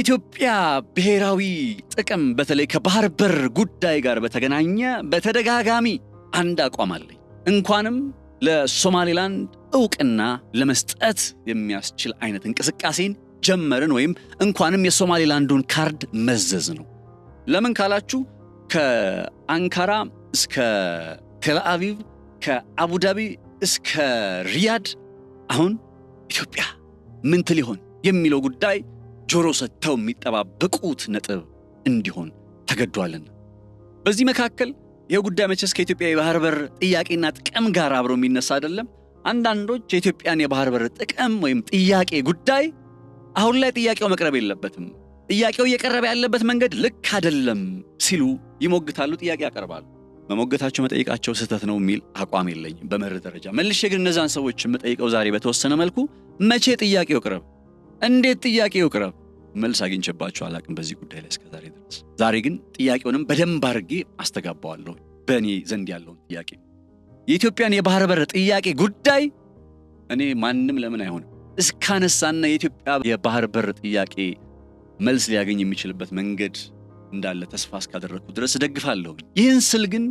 የኢትዮጵያ ብሔራዊ ጥቅም በተለይ ከባህር በር ጉዳይ ጋር በተገናኘ በተደጋጋሚ አንድ አቋም አለኝ። እንኳንም ለሶማሌላንድ ዕውቅና ለመስጠት የሚያስችል አይነት እንቅስቃሴን ጀመርን ወይም እንኳንም የሶማሌላንዱን ካርድ መዘዝ ነው። ለምን ካላችሁ ከአንካራ እስከ ቴልአቪቭ ከአቡዳቢ እስከ ሪያድ አሁን ኢትዮጵያ ምን ትል ይሆን የሚለው ጉዳይ ጆሮ ሰጥተው የሚጠባበቁት ነጥብ እንዲሆን ተገዷልና በዚህ መካከል ይሄ ጉዳይ መቼስ ከኢትዮጵያ የባህር በር ጥያቄና ጥቅም ጋር አብሮ የሚነሳ አይደለም። አንዳንዶች የኢትዮጵያን የባህር በር ጥቅም ወይም ጥያቄ ጉዳይ አሁን ላይ ጥያቄው መቅረብ የለበትም፣ ጥያቄው እየቀረበ ያለበት መንገድ ልክ አይደለም ሲሉ ይሞግታሉ፣ ጥያቄ ያቀርባሉ። መሞገታቸው መጠይቃቸው ስህተት ነው የሚል አቋም የለኝም በመርህ ደረጃ። መልሼ ግን እነዛን ሰዎች የምጠይቀው ዛሬ በተወሰነ መልኩ መቼ ጥያቄው ይቅረብ፣ እንዴት ጥያቄው ይቅረብ መልስ አግኝቼባቸው አላቅም በዚህ ጉዳይ ላይ እስከዛሬ ድረስ። ዛሬ ግን ጥያቄውንም በደንብ አድርጌ አስተጋባዋለሁ። በእኔ ዘንድ ያለውን ጥያቄ የኢትዮጵያን የባህር በር ጥያቄ ጉዳይ እኔ ማንም ለምን አይሆንም እስካነሳና የኢትዮጵያ የባህር በር ጥያቄ መልስ ሊያገኝ የሚችልበት መንገድ እንዳለ ተስፋ እስካደረኩ ድረስ ደግፋለሁ። ይህን ስል ግን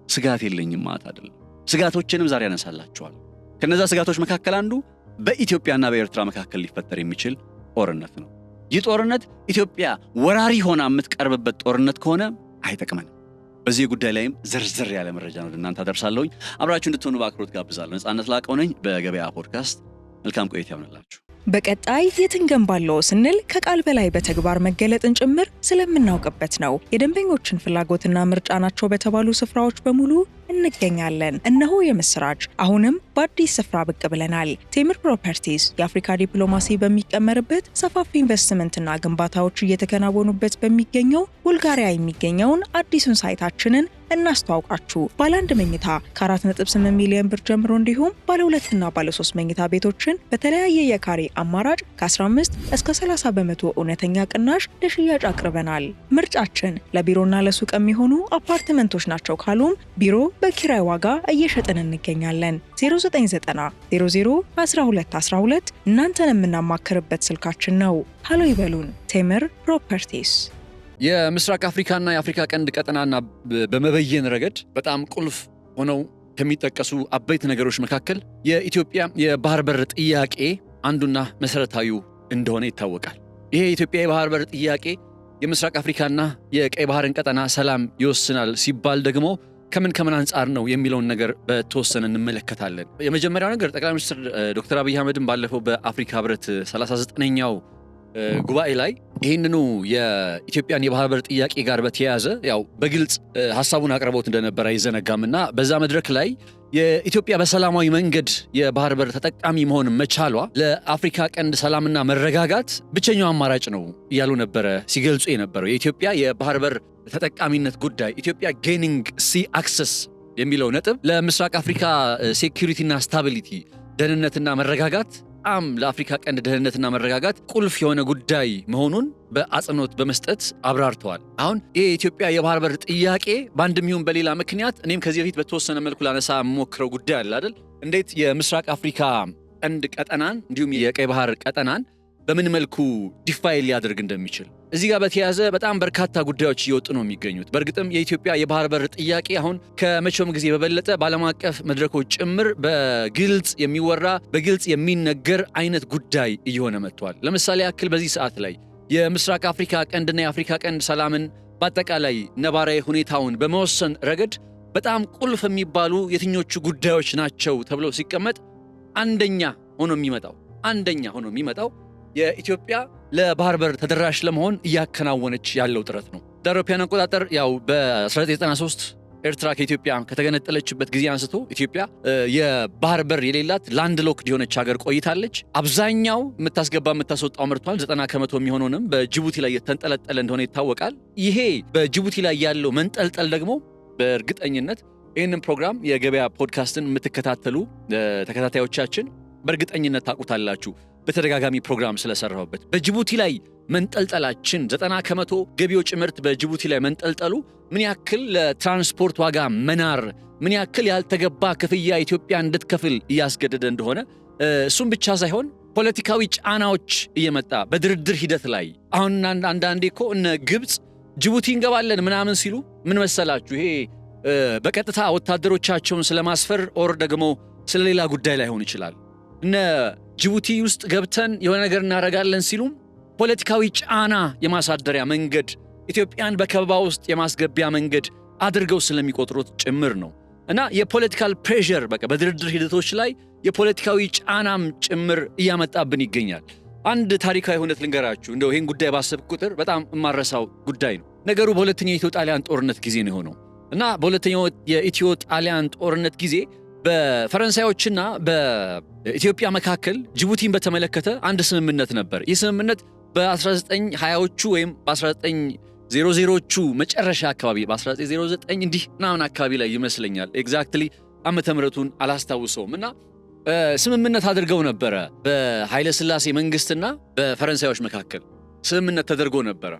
ስጋት የለኝም ማለት አይደለም። ስጋቶችንም ዛሬ ያነሳላችኋል። ከነዛ ስጋቶች መካከል አንዱ በኢትዮጵያና በኤርትራ መካከል ሊፈጠር የሚችል ጦርነት ነው። ይህ ጦርነት ኢትዮጵያ ወራሪ ሆና የምትቀርብበት ጦርነት ከሆነ አይጠቅመንም። በዚህ ጉዳይ ላይም ዝርዝር ያለ መረጃ ነው እናንተ አደርሳለሁኝ። አብራችሁ እንድትሆኑ በአክብሮት ጋብዛለሁ። ነጻነት ላቀው ነኝ በገበያ ፖድካስት። መልካም ቆይታ ይሁንላችሁ። በቀጣይ የትንገንባለው ስንል ከቃል በላይ በተግባር መገለጥን ጭምር ስለምናውቅበት ነው። የደንበኞችን ፍላጎትና ምርጫ ናቸው በተባሉ ስፍራዎች በሙሉ እንገኛለን። እነሆ የምስራች! አሁንም በአዲስ ስፍራ ብቅ ብለናል። ቴምር ፕሮፐርቲስ የአፍሪካ ዲፕሎማሲ በሚቀመርበት ሰፋፊ ኢንቨስትመንትና ግንባታዎች እየተከናወኑበት በሚገኘው ቡልጋሪያ የሚገኘውን አዲሱን ሳይታችንን እናስተዋውቃችሁ። ባለ 1 መኝታ ከ4.8 ሚሊዮን ብር ጀምሮ እንዲሁም ባለ 2 እና ባለ 3 መኝታ ቤቶችን በተለያየ የካሬ አማራጭ ከ15 እስከ 30 በመቶ እውነተኛ ቅናሽ ለሽያጭ አቅርበናል። ምርጫችን ለቢሮና ለሱቅ የሚሆኑ አፓርትመንቶች ናቸው ካሉም ቢሮ በኪራይ ዋጋ እየሸጥን እንገኛለን። 0990 00 1212 እናንተን የምናማክርበት ስልካችን ነው። ሃሎ ይበሉን። ቴምር ፕሮፐርቲስ የምስራቅ አፍሪካና የአፍሪካ ቀንድ ቀጠናና በመበየን ረገድ በጣም ቁልፍ ሆነው ከሚጠቀሱ አበይት ነገሮች መካከል የኢትዮጵያ የባህር በር ጥያቄ አንዱና መሰረታዊው እንደሆነ ይታወቃል። ይሄ የኢትዮጵያ የባህር በር ጥያቄ የምስራቅ አፍሪካና የቀይ ባህርን ቀጠና ሰላም ይወስናል ሲባል ደግሞ ከምን አንጻር ነው የሚለውን ነገር በተወሰነ እንመለከታለን። የመጀመሪያው ነገር ጠቅላይ ሚኒስትር ዶክተር አብይ አህመድም ባለፈው በአፍሪካ ህብረት 39ኛው ጉባኤ ላይ ይህንኑ የኢትዮጵያን የባህር በር ጥያቄ ጋር በተያያዘ ያው በግልጽ ሐሳቡን አቅርቦት እንደነበረ አይዘነጋምና በዛ መድረክ ላይ የኢትዮጵያ በሰላማዊ መንገድ የባህር በር ተጠቃሚ መሆን መቻሏ ለአፍሪካ ቀንድ ሰላምና መረጋጋት ብቸኛው አማራጭ ነው እያሉ ነበረ ሲገልጹ የነበረው። የኢትዮጵያ የባህር በር ተጠቃሚነት ጉዳይ ኢትዮጵያ ጌኒንግ ሲ አክሰስ የሚለው ነጥብ ለምስራቅ አፍሪካ ሴኩሪቲና ስታቢሊቲ ደህንነትና መረጋጋት በጣም ለአፍሪካ ቀንድ ደህንነትና መረጋጋት ቁልፍ የሆነ ጉዳይ መሆኑን በአጽንኦት በመስጠት አብራርተዋል። አሁን ይሄ የኢትዮጵያ የባህር በር ጥያቄ በአንድም ይሁን በሌላ ምክንያት እኔም ከዚህ በፊት በተወሰነ መልኩ ላነሳ የምሞክረው ጉዳይ አለ አይደል? እንዴት የምስራቅ አፍሪካ ቀንድ ቀጠናን እንዲሁም የቀይ ባህር ቀጠናን በምን መልኩ ዲፋይል ሊያደርግ እንደሚችል እዚህ ጋር በተያያዘ በጣም በርካታ ጉዳዮች እየወጡ ነው የሚገኙት። በእርግጥም የኢትዮጵያ የባህር በር ጥያቄ አሁን ከመቼውም ጊዜ በበለጠ በዓለም አቀፍ መድረኮች ጭምር በግልጽ የሚወራ በግልጽ የሚነገር አይነት ጉዳይ እየሆነ መጥቷል። ለምሳሌ ያክል በዚህ ሰዓት ላይ የምስራቅ አፍሪካ ቀንድና የአፍሪካ ቀንድ ሰላምን በአጠቃላይ ነባራዊ ሁኔታውን በመወሰን ረገድ በጣም ቁልፍ የሚባሉ የትኞቹ ጉዳዮች ናቸው ተብለው ሲቀመጥ አንደኛ ሆኖ የሚመጣው የኢትዮጵያ ለባህር በር ተደራሽ ለመሆን እያከናወነች ያለው ጥረት ነው። በአውሮፓውያን አቆጣጠር ያው በ1993 ኤርትራ ከኢትዮጵያ ከተገነጠለችበት ጊዜ አንስቶ ኢትዮጵያ የባህር በር የሌላት ላንድ ሎክድ የሆነች ሀገር ቆይታለች። አብዛኛው የምታስወጣው ምርቷን 90% የሚሆነውንም በጅቡቲ ላይ የተንጠለጠለ እንደሆነ ይታወቃል። ይሄ በጅቡቲ ላይ ያለው መንጠልጠል ደግሞ በእርግጠኝነት ይህንን ፕሮግራም የገበያ ፖድካስትን የምትከታተሉ ተከታታዮቻችን በእርግጠኝነት ታውቁታላችሁ። በተደጋጋሚ ፕሮግራም ስለሰራሁበት በጅቡቲ ላይ መንጠልጠላችን 90% ገቢዎች ምርት በጅቡቲ ላይ መንጠልጠሉ ምን ያክል ለትራንስፖርት ዋጋ መናር ምን ያክል ያልተገባ ክፍያ ኢትዮጵያ እንድትከፍል እያስገደደ እንደሆነ እሱም ብቻ ሳይሆን ፖለቲካዊ ጫናዎች እየመጣ በድርድር ሂደት ላይ አሁን አንዳንዴ እኮ እነ ግብፅ ጅቡቲ እንገባለን ምናምን ሲሉ ምን መሰላችሁ ይሄ በቀጥታ ወታደሮቻቸውን ስለማስፈር ኦር ደግሞ ስለሌላ ጉዳይ ላይሆን ይችላል። እነ ጅቡቲ ውስጥ ገብተን የሆነ ነገር እናደርጋለን ሲሉም ፖለቲካዊ ጫና የማሳደሪያ መንገድ ኢትዮጵያን በከበባ ውስጥ የማስገቢያ መንገድ አድርገው ስለሚቆጥሩት ጭምር ነው። እና የፖለቲካል ፕሬሸር በቃ በድርድር ሂደቶች ላይ የፖለቲካዊ ጫናም ጭምር እያመጣብን ይገኛል። አንድ ታሪካዊ ሁነት ልንገራችሁ። እንደው ይህን ጉዳይ ባሰብ ቁጥር በጣም የማረሳው ጉዳይ ነው። ነገሩ በሁለተኛው የኢትዮ ጣሊያን ጦርነት ጊዜ ነው የሆነው እና በሁለተኛው የኢትዮ ጣሊያን ጦርነት ጊዜ በፈረንሳዮችና በኢትዮጵያ መካከል ጅቡቲን በተመለከተ አንድ ስምምነት ነበር። ይህ ስምምነት በ1920ዎቹ ወይም በ1900ዎቹ መጨረሻ አካባቢ በ1909 እንዲህ ምናምን አካባቢ ላይ ይመስለኛል። ኤግዛክትሊ ዓመተ ምህረቱን አላስታውሰውም። እና ስምምነት አድርገው ነበረ በኃይለ ሥላሴ መንግስትና በፈረንሳዮች መካከል ስምምነት ተደርጎ ነበረ።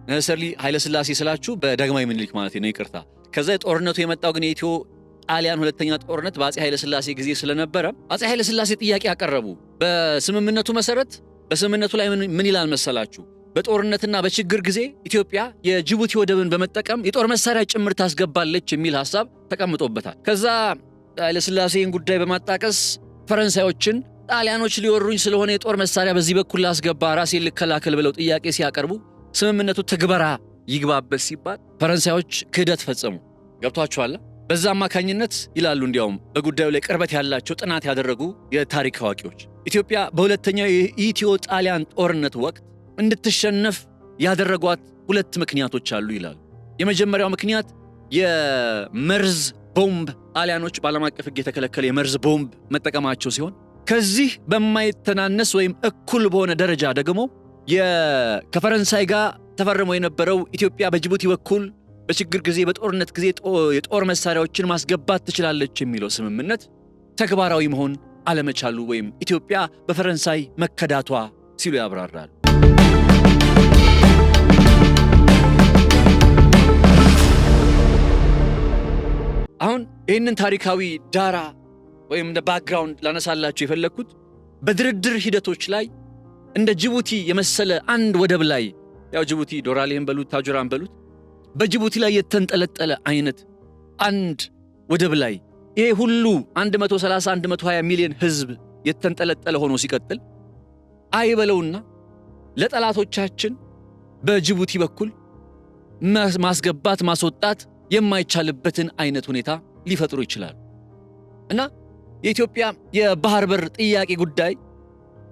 ነሰርሊ ኃይለ ሥላሴ ስላችሁ በዳግማዊ ምኒልክ ማለት ነው፣ ይቅርታ። ከዛ ጦርነቱ የመጣው ግን የኢትዮ ጣሊያን ሁለተኛ ጦርነት በአፄ ኃይለ ሥላሴ ጊዜ ስለነበረ አፄ ኃይለ ሥላሴ ጥያቄ ያቀረቡ በስምምነቱ መሰረት። በስምምነቱ ላይ ምን ይላል መሰላችሁ? በጦርነትና በችግር ጊዜ ኢትዮጵያ የጅቡቲ ወደብን በመጠቀም የጦር መሳሪያ ጭምር ታስገባለች የሚል ሐሳብ ተቀምጦበታል። ከዛ ኃይለ ሥላሴን ጉዳይ በማጣቀስ ፈረንሳዮችን ጣሊያኖች ሊወሩኝ ስለሆነ የጦር መሳሪያ በዚህ በኩል ላስገባ፣ ራሴን ልከላከል ብለው ጥያቄ ሲያቀርቡ ስምምነቱ ትግበራ ይግባበት ሲባል ፈረንሳዮች ክህደት ፈጸሙ። ገብቷችኋል? በዛ አማካኝነት ይላሉ እንዲያውም በጉዳዩ ላይ ቅርበት ያላቸው ጥናት ያደረጉ የታሪክ አዋቂዎች ኢትዮጵያ በሁለተኛው የኢትዮ ጣሊያን ጦርነት ወቅት እንድትሸነፍ ያደረጓት ሁለት ምክንያቶች አሉ ይላሉ። የመጀመሪያው ምክንያት የመርዝ ቦምብ፣ ጣሊያኖች በዓለም አቀፍ ሕግ የተከለከለ የመርዝ ቦምብ መጠቀማቸው ሲሆን ከዚህ በማይተናነስ ወይም እኩል በሆነ ደረጃ ደግሞ ከፈረንሳይ ጋር ተፈርሞ የነበረው ኢትዮጵያ በጅቡቲ በኩል በችግር ጊዜ በጦርነት ጊዜ የጦር መሳሪያዎችን ማስገባት ትችላለች የሚለው ስምምነት ተግባራዊ መሆን አለመቻሉ ወይም ኢትዮጵያ በፈረንሳይ መከዳቷ ሲሉ ያብራራሉ። አሁን ይህንን ታሪካዊ ዳራ ወይም እንደ ባክግራውንድ ላነሳላችሁ የፈለግኩት በድርድር ሂደቶች ላይ እንደ ጅቡቲ የመሰለ አንድ ወደብ ላይ ያው ጅቡቲ ዶራሌን በሉት ታጁራን በሉት በጅቡቲ ላይ የተንጠለጠለ አይነት አንድ ወደብ ላይ ይሄ ሁሉ 130-120 ሚሊዮን ህዝብ የተንጠለጠለ ሆኖ ሲቀጥል አይበለውና ለጠላቶቻችን በጅቡቲ በኩል ማስገባት ማስወጣት የማይቻልበትን አይነት ሁኔታ ሊፈጥሩ ይችላሉ። እና የኢትዮጵያ የባህር በር ጥያቄ ጉዳይ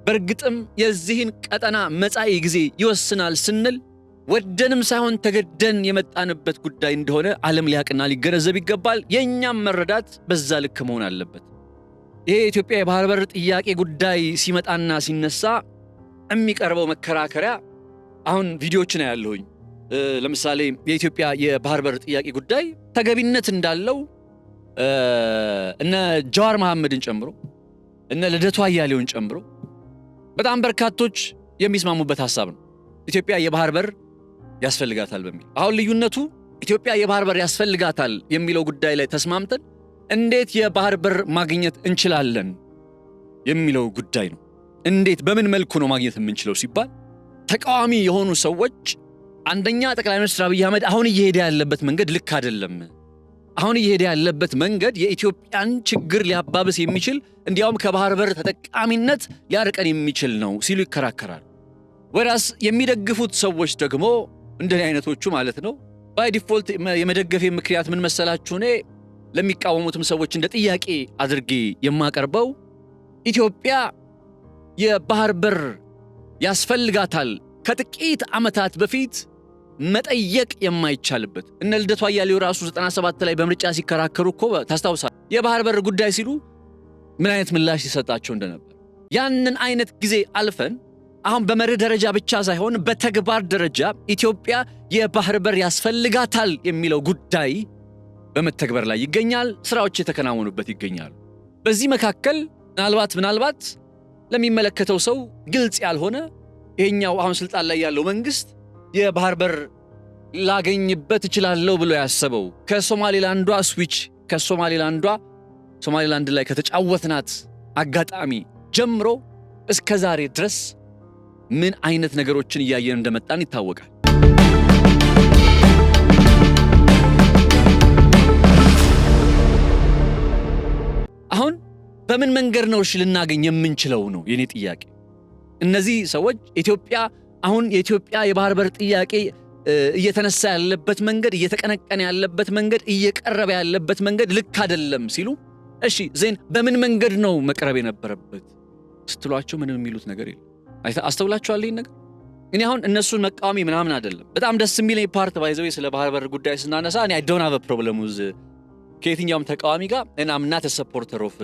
በእርግጥም የዚህን ቀጠና መጻኢ ጊዜ ይወስናል ስንል ወደንም ሳይሆን ተገደን የመጣንበት ጉዳይ እንደሆነ ዓለም ሊያቅና ሊገነዘብ ይገባል። የእኛም መረዳት በዛ ልክ መሆን አለበት። ይሄ የኢትዮጵያ የባህር በር ጥያቄ ጉዳይ ሲመጣና ሲነሳ የሚቀርበው መከራከሪያ አሁን ቪዲዮዎችን ያለሁኝ ለምሳሌ የኢትዮጵያ የባህር በር ጥያቄ ጉዳይ ተገቢነት እንዳለው እነ ጃዋር መሐመድን ጨምሮ እነ ልደቱ አያሌውን ጨምሮ በጣም በርካቶች የሚስማሙበት ሐሳብ ነው። ኢትዮጵያ የባህር በር ያስፈልጋታል በሚል አሁን ልዩነቱ ኢትዮጵያ የባህር በር ያስፈልጋታል የሚለው ጉዳይ ላይ ተስማምተን እንዴት የባህር በር ማግኘት እንችላለን የሚለው ጉዳይ ነው። እንዴት በምን መልኩ ነው ማግኘት የምንችለው ሲባል ተቃዋሚ የሆኑ ሰዎች አንደኛ ጠቅላይ ሚኒስትር አብይ አህመድ አሁን እየሄደ ያለበት መንገድ ልክ አይደለም፣ አሁን እየሄደ ያለበት መንገድ የኢትዮጵያን ችግር ሊያባብስ የሚችል እንዲያውም ከባህር በር ተጠቃሚነት ሊያርቀን የሚችል ነው ሲሉ ይከራከራሉ። ወራስ የሚደግፉት ሰዎች ደግሞ እንደዚህ አይነቶቹ ማለት ነው ባይ ዲፎልት የመደገፌ ምክንያት ምን መሰላችሁ? እኔ ለሚቃወሙትም ሰዎች እንደ ጥያቄ አድርጌ የማቀርበው ኢትዮጵያ የባህር በር ያስፈልጋታል ከጥቂት ዓመታት በፊት መጠየቅ የማይቻልበት እነ ልደቱ አያሌው ራሱ 97 ላይ በምርጫ ሲከራከሩ እኮ ታስታውሳለህ የባህር በር ጉዳይ ሲሉ ምን አይነት ምላሽ ሲሰጣቸው እንደነበር። ያንን አይነት ጊዜ አልፈን አሁን በመርህ ደረጃ ብቻ ሳይሆን በተግባር ደረጃ ኢትዮጵያ የባህር በር ያስፈልጋታል የሚለው ጉዳይ በመተግበር ላይ ይገኛል። ስራዎች የተከናወኑበት ይገኛሉ። በዚህ መካከል ምናልባት ለሚመለከተው ሰው ግልጽ ያልሆነ ይሄኛው አሁን ስልጣን ላይ ያለው መንግስት የባህር በር ላገኝበት እችላለሁ ብሎ ያሰበው ከሶማሌላንዷ ስዊች ሶማሌላንድ ላይ ከተጫወትናት አጋጣሚ ጀምሮ እስከ ዛሬ ድረስ ምን አይነት ነገሮችን እያየን እንደመጣን ይታወቃል። አሁን በምን መንገድ ነው ልናገኝ የምንችለው ነው የኔ ጥያቄ። እነዚህ ሰዎች ኢትዮጵያ አሁን የኢትዮጵያ የባህር በር ጥያቄ እየተነሳ ያለበት መንገድ፣ እየተቀነቀነ ያለበት መንገድ፣ እየቀረበ ያለበት መንገድ ልክ አይደለም ሲሉ እሺ ዜን በምን መንገድ ነው መቅረብ የነበረበት ስትሏቸው ምንም የሚሉት ነገር የለም። አስተውላችኋል ይሄን ነገር? እኔ አሁን እነሱን መቃወሚ ምናምን አይደለም። በጣም ደስ የሚለኝ ፓርት ባይዘው ስለ ባህር በር ጉዳይ ስናነሳ እኔ I don't have a problem with ከየትኛውም ተቃዋሚ ጋር እና I'm not a supporter of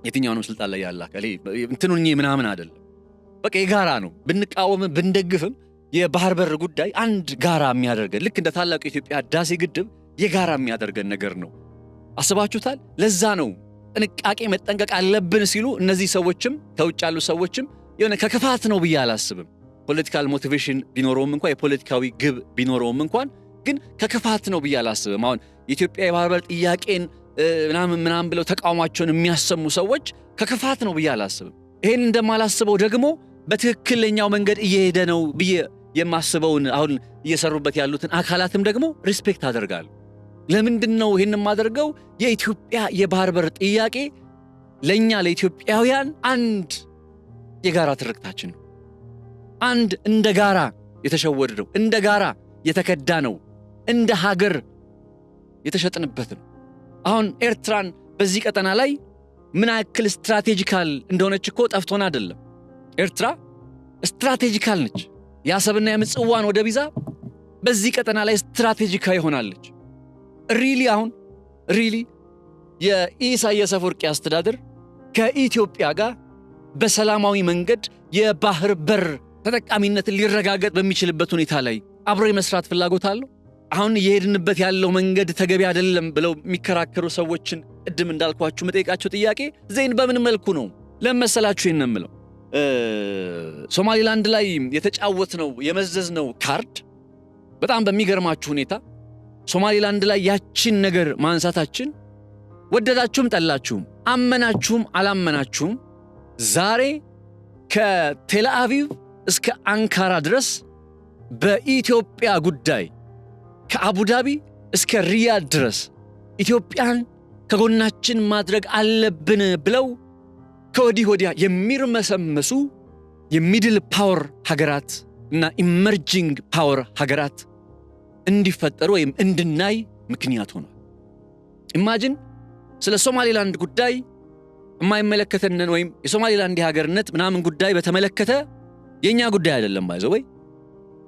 የትኛውንም ስልጣን ላይ ያለ አካል እንትኑኝ ምናምን አይደለም። በቃ የጋራ ነው። ብንቃወም ብንደግፍም የባህር በር ጉዳይ አንድ ጋራ የሚያደርገን ልክ እንደ ታላቁ የኢትዮጵያ ህዳሴ ግድብ የጋራ የሚያደርገን ነገር ነው። አስባችሁታል? ለዛ ነው ጥንቃቄ መጠንቀቅ አለብን ሲሉ እነዚህ ሰዎችም ከውጭ ያሉ ሰዎችም የሆነ ከክፋት ነው ብዬ አላስብም። ፖለቲካል ሞቲቬሽን ቢኖረውም እንኳን የፖለቲካዊ ግብ ቢኖረውም እንኳን ግን ከክፋት ነው ብዬ አላስብም። አሁን የኢትዮጵያ የባህር በር ጥያቄን ምናምን ብለው ተቃውሟቸውን የሚያሰሙ ሰዎች ከክፋት ነው ብዬ አላስብም። ይሄን እንደማላስበው ደግሞ በትክክለኛው መንገድ እየሄደ ነው ብዬ የማስበውን አሁን እየሰሩበት ያሉትን አካላትም ደግሞ ሪስፔክት አደርጋለሁ። ለምንድን ነው ይሄን የማደርገው? የኢትዮጵያ የባህር በር ጥያቄ ለኛ ለኢትዮጵያውያን አንድ የጋራ ትርክታችን ነው። አንድ እንደ ጋራ የተሸወድነው፣ እንደ ጋራ የተከዳ ነው፣ እንደ ሀገር የተሸጥንበት ነው። አሁን ኤርትራን በዚህ ቀጠና ላይ ምን ያክል ስትራቴጂካል እንደሆነች እኮ ጠፍቶን አይደለም። ኤርትራ ስትራቴጂካል ነች። የአሰብና የምጽዋን ወደብ ይዛ በዚህ ቀጠና ላይ ስትራቴጂካዊ ሆናለች። ሪሊ የኢሳያስ አፈወርቂ አስተዳደር ከኢትዮጵያ ጋር በሰላማዊ መንገድ የባህር በር ተጠቃሚነትን ሊረጋገጥ በሚችልበት ሁኔታ ላይ አብሮ የመስራት ፍላጎት አለው? አሁን የሄድንበት ያለው መንገድ ተገቢ አይደለም ብለው የሚከራከሩ ሰዎችን ቅድም እንዳልኳችሁ መጠየቃቸው ጥያቄ ዜን በምን መልኩ ነው ለመሰላችሁ የነምለው ሶማሊላንድ ላይ የተጫወትነው የመዘዝነው ካርድ በጣም በሚገርማችሁ ሁኔታ ሶማሊላንድ ላይ ያችን ነገር ማንሳታችን ወደዳችሁም ጠላችሁም አመናችሁም አላመናችሁም ዛሬ ከቴል አቪቭ እስከ አንካራ ድረስ በኢትዮጵያ ጉዳይ ከአቡዳቢ እስከ ሪያድ ድረስ ኢትዮጵያን ከጎናችን ማድረግ አለብን ብለው ከወዲህ ወዲያ የሚርመሰመሱ የሚድል ፓወር ሀገራት እና ኢመርጂንግ ፓወር ሀገራት እንዲፈጠሩ ወይም እንድናይ ምክንያት ሆኗል። ኢማጂን ስለ ሶማሊላንድ ጉዳይ የማይመለከተንን ወይም የሶማሊላንድ የሀገርነት ምናምን ጉዳይ በተመለከተ የኛ ጉዳይ አይደለም ባይዘው ወይ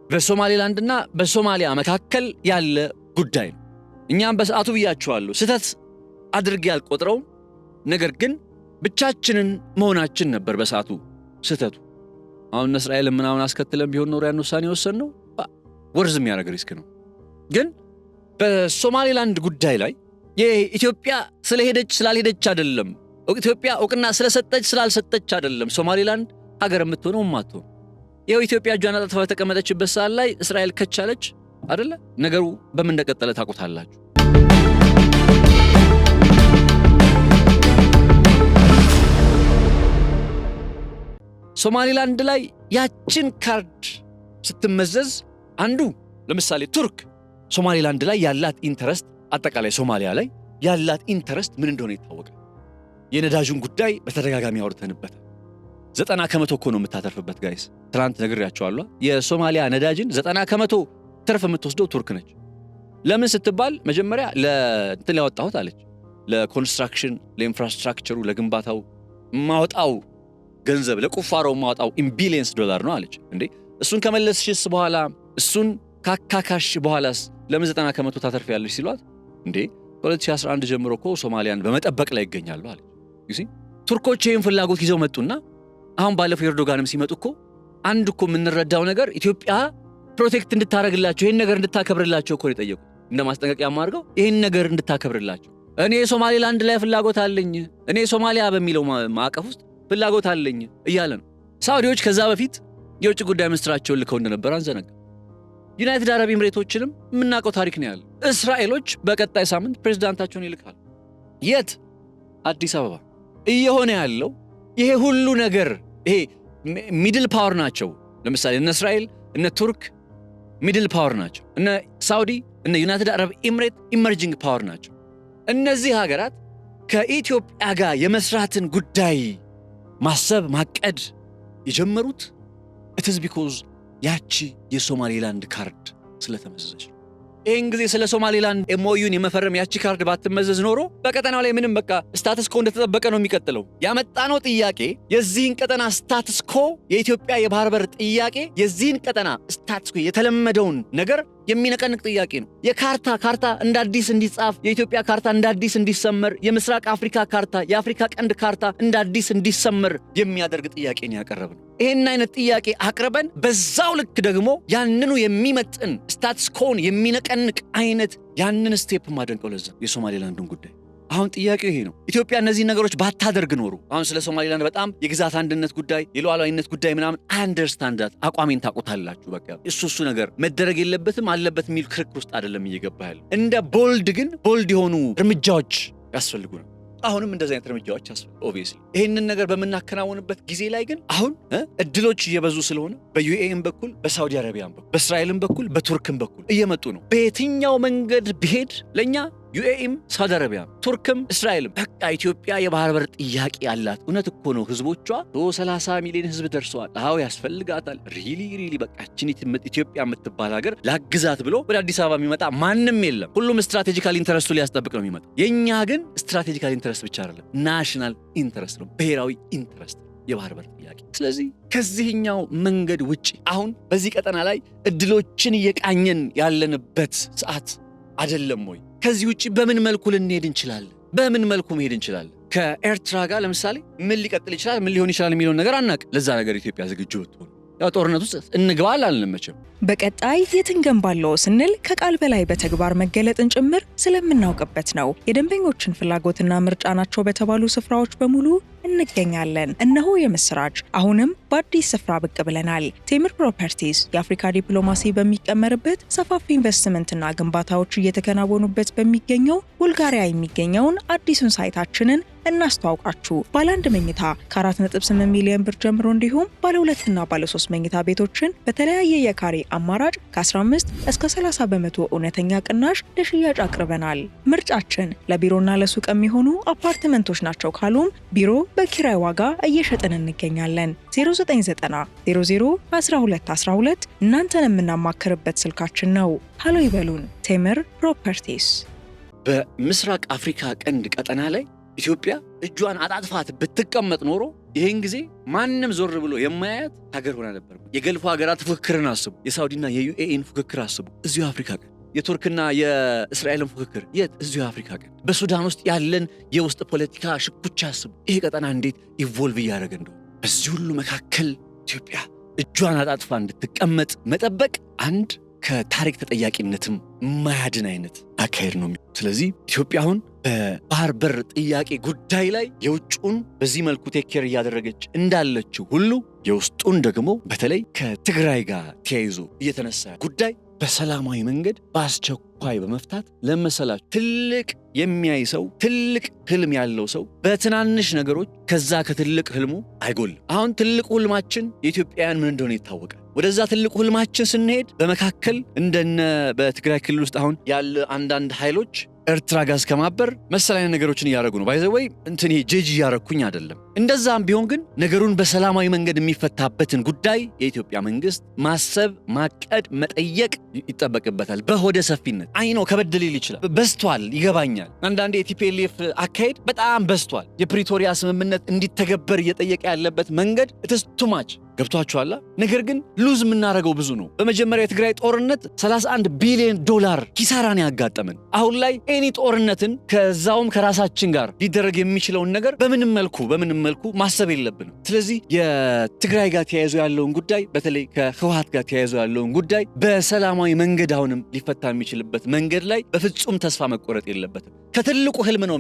በሶማሊላንድና በሶማሊያ መካከል ያለ ጉዳይ ነው። እኛም በሰዓቱ ብያችኋለሁ ስህተት አድርጌ ያልቆጥረው ነገር ግን ብቻችንን መሆናችን ነበር በሰዓቱ ስህተቱ። አሁን እስራኤል ምናምን አስከትለን ቢሆን ኖሮ ያን ውሳኔ ወሰንነው ወርዝ የሚያደርግ ሪስክ ነው። ግን በሶማሊላንድ ጉዳይ ላይ የኢትዮጵያ ስለሄደች ስላልሄደች አይደለም፣ ኢትዮጵያ እውቅና ስለሰጠች ስላልሰጠች አይደለም ሶማሊላንድ ሀገር የምትሆነው ማትሆን። ይኸው ኢትዮጵያ እጇን አጣጥፋ በተቀመጠችበት ሰዓት ላይ እስራኤል ከቻለች አይደለ? ነገሩ በምን እንደቀጠለ ታውቁታላችሁ። ሶማሊላንድ ላይ ያችን ካርድ ስትመዘዝ አንዱ ለምሳሌ ቱርክ ሶማሊላንድ ላይ ያላት ኢንተረስት አጠቃላይ ሶማሊያ ላይ ያላት ኢንተረስት ምን እንደሆነ ይታወቃል። የነዳጁን ጉዳይ በተደጋጋሚ አውርተንበታል። 90% እኮ ነው የምታተርፍበት ጋይስ። ትናንት ነግሬያቸዋለሁ። የሶማሊያ ነዳጅን 90% ትርፍ የምትወስደው ቱርክ ነች። ለምን ስትባል መጀመሪያ ለእንትን ያወጣሁት አለች ለኮንስትራክሽን ለኢንፍራስትራክቸሩ ለግንባታው ማውጣው ገንዘብ ለቁፋሮው ማውጣው ኢን ቢሊየንስ ዶላር ነው አለች። እንዴ እሱን ከመለስሽስ በኋላ እሱን ካካካሽ በኋላስ ለምን 90% ታተርፊያለሽ ሲሏት እንዴ 2011 ጀምሮ እኮ ሶማሊያን በመጠበቅ ላይ ይገኛሉ አለች። ይሲ ቱርኮች ይሄን ፍላጎት ይዘው መጡና አሁን ባለፈው ኤርዶጋንም ሲመጡ እኮ አንድ እኮ የምንረዳው ነገር ኢትዮጵያ ፕሮቴክት እንድታረግላቸው ይሄን ነገር እንድታከብርላቸው እኮ የጠየቁ እንደማስጠንቀቂያ ማርገው ይሄን ነገር እንድታከብርላቸው እኔ ሶማሊላንድ ላይ ፍላጎት አለኝ እኔ ሶማሊያ በሚለው ማዕቀፍ ውስጥ ፍላጎት አለኝ እያለ ነው። ሳውዲዎች ከዛ በፊት የውጭ ጉዳይ ሚኒስትራቸውን ልከው እንደነበር አንዘነጋ። ዩናይትድ አረብ ኤምሬቶችንም የምናውቀው ታሪክ ነው ያለ። እስራኤሎች በቀጣይ ሳምንት ፕሬዝዳንታቸውን ይልካሉ። የት? አዲስ አበባ። እየሆነ ያለው ይሄ ሁሉ ነገር ይሄ ሚድል ፓወር ናቸው። ለምሳሌ እነ እስራኤል እነ ቱርክ ሚድል ፓወር ናቸው። እነ ሳውዲ እነ ዩናይትድ አረብ ኤሚሬት ኢመርጂንግ ፓወር ናቸው። እነዚህ ሀገራት ከኢትዮጵያ ጋር የመስራትን ጉዳይ ማሰብ ማቀድ የጀመሩት it is because ያቺ የሶማሌላንድ ካርድ ስለተመዘዘች። ይህን ጊዜ ስለ ሶማሌላንድ ኤምኦዩን የመፈረም ያቺ ካርድ ባትመዘዝ ኖሮ በቀጠናው ላይ ምንም በቃ ስታትስ ኮ እንደተጠበቀ ነው የሚቀጥለው። ያመጣነው ጥያቄ የዚህን ቀጠና ስታትስ ኮ የኢትዮጵያ የባህር በር ጥያቄ የዚህን ቀጠና ስታትስ ኮ የተለመደውን ነገር የሚነቀንቅ ጥያቄ ነው። ካርታ እንደ አዲስ እንዲጻፍ፣ የኢትዮጵያ ካርታ እንደ አዲስ እንዲሰመር፣ የምስራቅ አፍሪካ ካርታ የአፍሪካ ቀንድ ካርታ እንደ አዲስ እንዲሰመር የሚያደርግ ጥያቄ ነው ያቀረብነው። ይሄን አይነት ጥያቄ አቅርበን በዛው ልክ ደግሞ ያንኑ የሚመጥን ስታትስ ኮን የሚነቀንቅ አይነት ያንን ስቴፕ ማደንቀው ለዛ የሶማሌላንዱን ጉዳይ። አሁን ጥያቄው ይሄ ነው። ኢትዮጵያ እነዚህ ነገሮች ባታደርግ ኖሩ አሁን ስለ ሶማሌላንድ በጣም የግዛት አንድነት ጉዳይ የሉዓላዊነት ጉዳይ ምናምን አንደርስታንዳት አቋሜን ታውቁታላችሁ። በቃ እሱ ነገር መደረግ የለበትም አለበት የሚል ክርክር ውስጥ አይደለም እየገባ ያለው። እንደ ቦልድ የሆኑ እርምጃዎች ያስፈልጉናል። አሁንም እንደዚህ አይነት እርምጃዎች ያስፈልጉ ኦብቪየስሊ። ይሄንን ነገር በመናከናወንበት ጊዜ ላይ ግን አሁን እድሎች እየበዙ ስለሆነ በዩኤኢም በኩል በሳውዲ አረቢያም በኩል በእስራኤልም በኩል በቱርክም በኩል እየመጡ ነው። በየትኛው መንገድ ቢሄድ ለኛ ዩኤኢም ሳውዲ አረቢያም ቱርክም እስራኤልም በቃ ኢትዮጵያ የባህር በር ጥያቄ አላት። እውነት እኮ ነው። ህዝቦቿ 30 ሚሊዮን ህዝብ ደርሰዋል። አዎ ያስፈልጋታል። ሪሊ በቃችን ኢትዮጵያ የምትባል ሀገር ላግዛት ብሎ ወደ አዲስ አበባ የሚመጣ ማንም የለም። ሁሉም ስትራቴጂካል ኢንተረስቱ ሊያስጠብቅ ነው የሚመጣው። የኛ ግን ስትራቴጂካል ኢንተረስት ብቻ አይደለም፣ ናሽናል ኢንተረስት ነው፣ ብሔራዊ ኢንተረስት የባህር በር ጥያቄ። ስለዚህ ከዚህኛው መንገድ ውጪ አሁን በዚህ ቀጠና ላይ እድሎችን እየቃኘን ያለንበት ሰዓት አይደለም ወይ? ከዚህ ውጪ በምን መልኩ ልንሄድ እንችላለን? በምን መልኩ መሄድ እንችላለን? ከኤርትራ ጋር ለምሳሌ ምን ሊቀጥል ይችላል፣ ምን ሊሆን ይችላል የሚለውን ነገር አናቅ። ለዛ ነገር ኢትዮጵያ ዝግጁ ብትሆን ያው ጦርነት ውስጥ እንግባ አላልንም መቼም። በቀጣይ የትንገንባለው ስንል ከቃል በላይ በተግባር መገለጥን ጭምር ስለምናውቅበት ነው። የደንበኞችን ፍላጎትና ምርጫ ናቸው በተባሉ ስፍራዎች በሙሉ እንገኛለን። እነሆ የምስራች! አሁንም በአዲስ ስፍራ ብቅ ብለናል። ቴምር ፕሮፐርቲስ የአፍሪካ ዲፕሎማሲ በሚቀመርበት ሰፋፊ ኢንቨስትመንትና ግንባታዎች እየተከናወኑበት በሚገኘው ቡልጋሪያ የሚገኘውን አዲሱን ሳይታችንን እናስተዋውቃችሁ። ባለ 1 መኝታ ከ4.8 ሚሊዮን ብር ጀምሮ እንዲሁም ባለ 2 እና ባለ 3 መኝታ ቤቶችን በተለያየ የካሬ አማራጭ ከ15 እስከ 30 በመቶ እውነተኛ ቅናሽ ለሽያጭ አቅርበናል። ምርጫችን ለቢሮና ለሱቅ የሚሆኑ አፓርትመንቶች ናቸው ካሉም ቢሮ በኪራይ ዋጋ እየሸጥን እንገኛለን። 0990 00 1212 እናንተን የምናማክርበት ስልካችን ነው። ሃሎ ይበሉን። ቴምር ፕሮፐርቲስ። በምስራቅ አፍሪካ ቀንድ ቀጠና ላይ ኢትዮጵያ እጇን አጣጥፋት ብትቀመጥ ኖሮ ይሄን ጊዜ ማንም ዞር ብሎ የማያያት ሀገር ሆና ነበር። የገልፉ ሀገራት ፉክክርን አስቡ። የሳውዲና የዩኤኢን ፉክክር አስቡ። እዚሁ አፍሪካ ቀንድ የቱርክና የእስራኤልን ፉክክር እዚሁ አፍሪካ ቀንድ። በሱዳን ውስጥ ያለን የውስጥ ፖለቲካ ሽኩቻ አስቡ። ይሄ ቀጠና እንዴት ኢቮልቭ እያደረገ እንደሆነ። በዚህ ሁሉ መካከል ኢትዮጵያ እጇን አጣጥፋ እንድትቀመጥ መጠበቅ አንድ ከታሪክ ተጠያቂነትም ማያድን አይነት አካሄድ ነው። ስለዚህ ኢትዮጵያ አሁን በባህር በር ጥያቄ ጉዳይ ላይ የውጭውን በዚህ መልኩ ቴኬር እያደረገች እንዳለችው ሁሉ የውስጡን ደግሞ በተለይ ከትግራይ ጋር ተያይዞ እየተነሳ ጉዳይ በሰላማዊ መንገድ በአስቸኳይ በመፍታት ለመሰላችሁ ትልቅ የሚያይ ሰው ትልቅ ህልም ያለው ሰው በትናንሽ ነገሮች ከዛ ከትልቅ ህልሙ አይጎልም። አሁን ትልቁ ህልማችን የኢትዮጵያውያን ምን እንደሆነ ይታወቃል። ወደዛ ትልቁ ህልማችን ስንሄድ በመካከል እንደነ በትግራይ ክልል ውስጥ አሁን ያለ አንዳንድ ኃይሎች ኤርትራ ጋር እስከማበር መሰላኝ ነገሮችን እያደረጉ ነው። ባይዘወይ እንትን ጄጂ እያረኩኝ አይደለም። እንደዛም ቢሆን ግን ነገሩን በሰላማዊ መንገድ የሚፈታበትን ጉዳይ የኢትዮጵያ መንግስት ማሰብ፣ ማቀድ፣ መጠየቅ ይጠበቅበታል። በሆደ ሰፊነት አይኖ ከበድ ሊል ይችላል። በስቷል፣ ይገባኛል። አንዳንዴ የቲፒኤልኤፍ አካሄድ በጣም በስቷል። የፕሪቶሪያ ስምምነት እንዲተገበር እየጠየቀ ያለበት መንገድ it's too much ገብቷችኋል። ነገር ግን ሉዝ የምናደርገው ብዙ ነው። በመጀመሪያ የትግራይ ጦርነት 31 ቢሊዮን ዶላር ኪሳራን ያጋጠመን። አሁን ላይ ኤኒ ጦርነትን ከዛውም ከራሳችን ጋር ሊደረግ የሚችለውን ነገር በምንም መልኩ ማሰብ የለብንም። ስለዚህ የትግራይ ጋር ተያይዞ ያለውን ጉዳይ በተለይ ከህወሓት ጋር ተያይዞ ያለውን ጉዳይ በሰላማዊ መንገድ አሁንም ሊፈታ የሚችልበት መንገድ ላይ በፍጹም ተስፋ መቆረጥ የለበትም። ከትልቁ ህልም ነው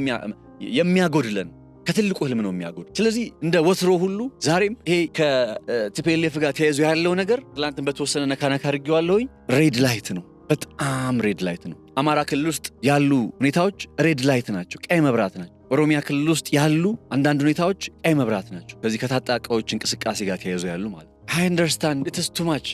የሚያጎድለን ከትልቁ ህልም ነው የሚያጎድ። ስለዚህ እንደ ወትሮ ሁሉ ዛሬም ይሄ ከቲፒኤልኤፍ ጋር ተያይዞ ያለው ነገር ትላንትን በተወሰነ ነካነካ አድርጌዋለሁኝ። ሬድ ላይት ነው፣ በጣም ሬድ ላይት ነው። አማራ ክልል ውስጥ ያሉ ሁኔታዎች ሬድ ላይት ናቸው፣ ቀይ መብራት ናቸው። ኦሮሚያ ክልል ውስጥ ያሉ አንዳንድ ሁኔታዎች ቀይ መብራት ናቸው። ከዚህ ከታጣቂዎች እንቅስቃሴ ጋር ተያይዞ ያሉ ማለት I understand it is too much።